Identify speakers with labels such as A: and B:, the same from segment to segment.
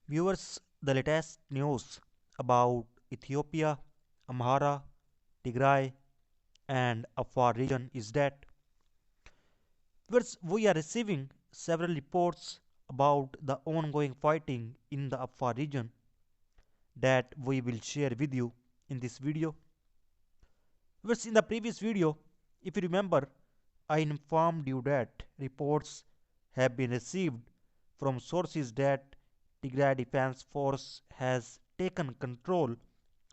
A: Viewers, the latest news about Ethiopia, Amhara, Tigray, and Afar region is that we are receiving several reports about the ongoing fighting in the Afar region that we will share with you in this video. Viewers, in the previous video, if you remember, I informed you that reports have been received from sources that Tigray Defense Force has taken control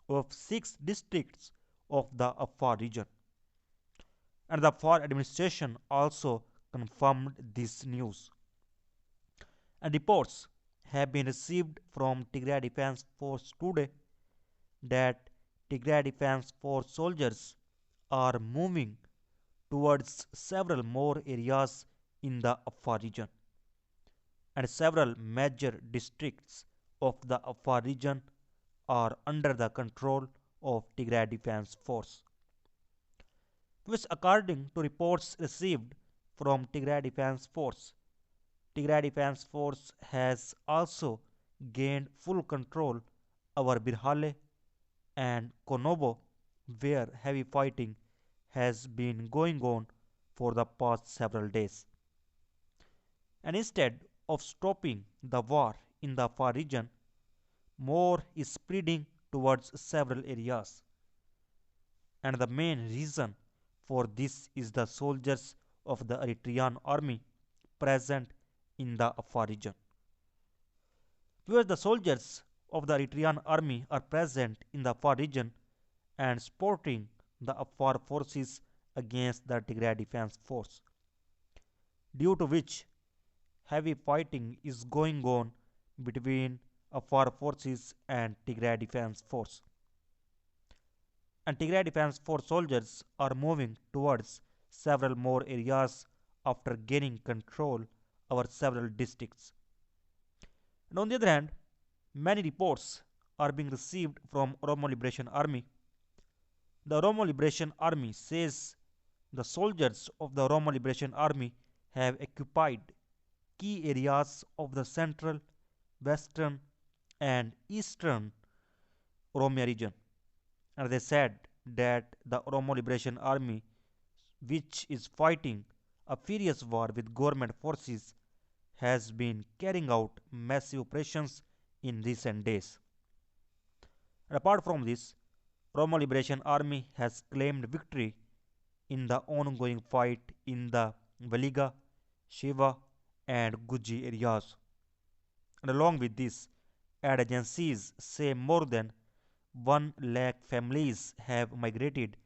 A: of 6 districts of the Afar region. And the Afar administration also confirmed this news. And reports have been received from Tigray Defense Force today that Tigray Defense Force soldiers are moving towards several more areas in the Afar region, and several major districts of the Afar region are under the control of Tigray Defense Force, which according to reports received from Tigray Defense Force has also gained full control over Birhale and Konobo, where heavy fighting has been going on for the past several days. And instead of stopping the war in the Afar region, more is spreading towards several areas. And the main reason for this is the soldiers of the Eritrean army present in the Afar region. Where the soldiers of the Eritrean army are present in the Afar region and supporting the Afar forces against the Tigray Defense Force, due to which heavy fighting is going on between Afar forces and Tigray Defense Force. And Tigray Defense Force soldiers are moving towards several more areas after gaining control over several districts. And on the other hand, many reports are being received from Oromo Liberation Army. The Oromo Liberation Army says the soldiers of the Oromo Liberation Army have occupied key areas of the central, western, and eastern Oromia region. And they said that the Oromo Liberation Army, which is fighting a furious war with government forces, has been carrying out massive operations in recent days. And apart from this, Oromo Liberation Army has claimed victory in the ongoing fight in the Valiga, Shiva, and Guji areas. And along with this, ad agencies say more than 1 lakh families have migrated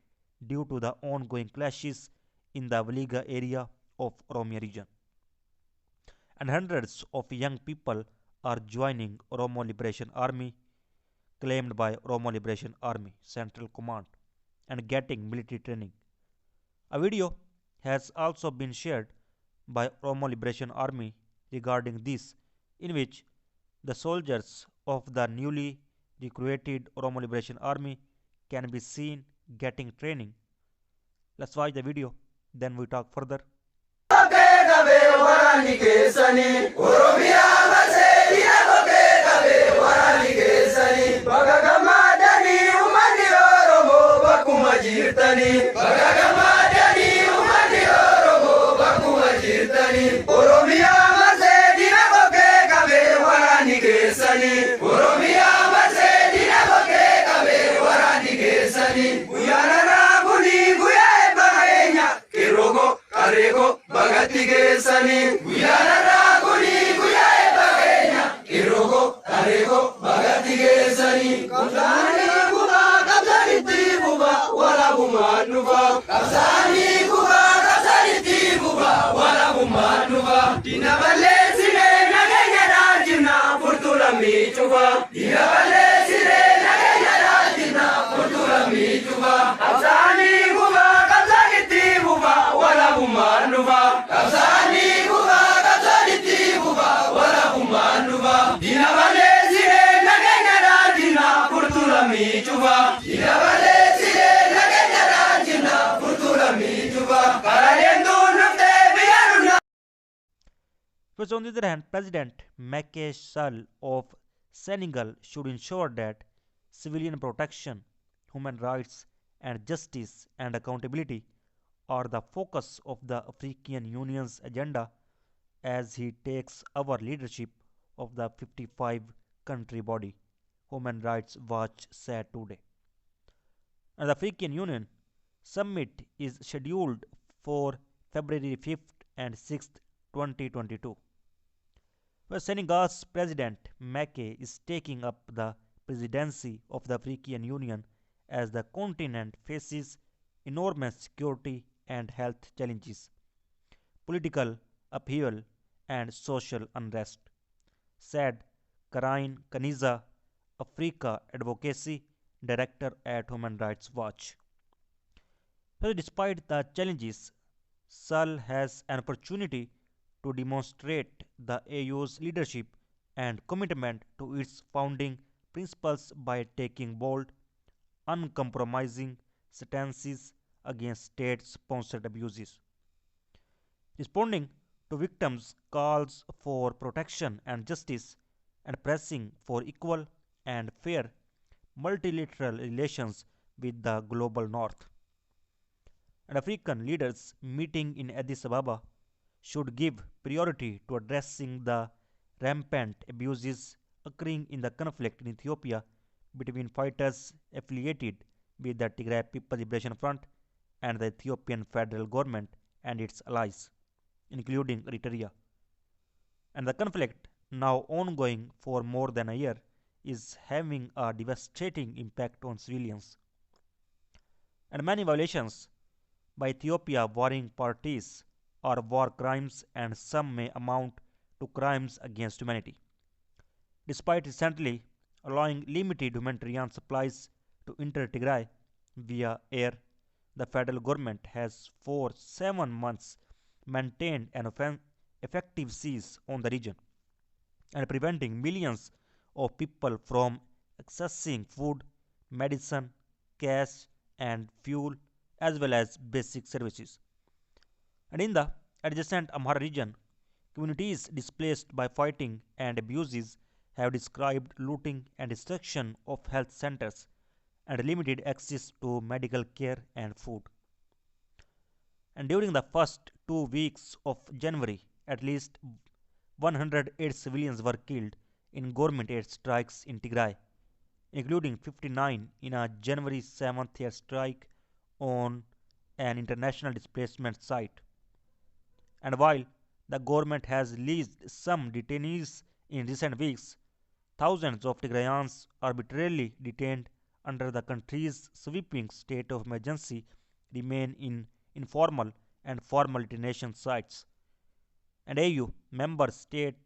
A: due to the ongoing clashes in the Valiga area of Oromia region. And hundreds of young people are joining Oromo Liberation Army, claimed by Oromo Liberation Army Central Command, and getting military training. A video has also been shared by Oromo Liberation Army regarding this, in which the soldiers of the newly recruited Oromo Liberation Army can be seen getting training. Let's watch the video, then we talk further. But on the other hand, President Macky Sall of Senegal should ensure that civilian protection, human rights, and justice and accountability are the focus of the African Union's agenda as he takes over leadership of the 55 country body, Human Rights Watch said today. And the African Union summit is scheduled for February 5th and 6th, 2022. Where Senegal's President Macky is taking up the presidency of the African Union as the continent faces enormous security and health challenges, political upheaval, and social unrest, said Karine Kaniza, Africa Advocacy Director at Human Rights Watch. Well, despite the challenges, Sal has an opportunity to demonstrate the AU's leadership and commitment to its founding principles by taking bold, uncompromising stances against state sponsored abuses. Responding to victims' calls for protection and justice and pressing for equal and fair multilateral relations with the global north. And African leaders meeting in Addis Ababa should give priority to addressing the rampant abuses occurring in the conflict in Ethiopia between fighters affiliated with the Tigray People's Liberation Front and the Ethiopian federal government and its allies, including Eritrea. And the conflict, now ongoing for more than a year, is having a devastating impact on civilians. And many violations by Ethiopia warring parties are war crimes and some may amount to crimes against humanity. Despite recently allowing limited humanitarian supplies to enter Tigray via air, the federal government has for 7 months maintained an effective siege on the region and preventing millions of people from accessing food, medicine, cash, and fuel, as well as basic services. And in the adjacent Amhara region, communities displaced by fighting and abuses have described looting and destruction of health centers and limited access to medical care and food. And during the first 2 weeks of January, at least 108 civilians were killed in government aid strikes in Tigray, including 59 in a January 7th airstrike on an international displacement site. And while the government has released some detainees in recent weeks, thousands of Tigrayans arbitrarily detained under the country's sweeping state of emergency remain in informal and formal detention sites. And AU member states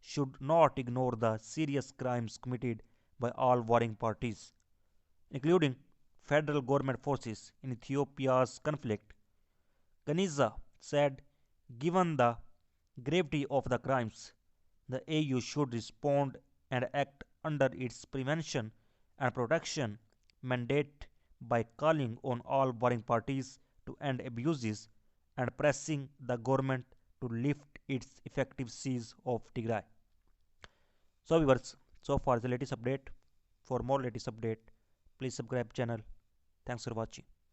A: should not ignore the serious crimes committed by all warring parties, including federal government forces in Ethiopia's conflict. Ganiza said, given the gravity of the crimes, the AU should respond and act under its prevention and protection mandate by calling on all warring parties to end abuses and pressing the government to lift its effective siege of Tigray. So viewers, so far the latest update. For more latest update, please subscribe channel. Thanks for watching.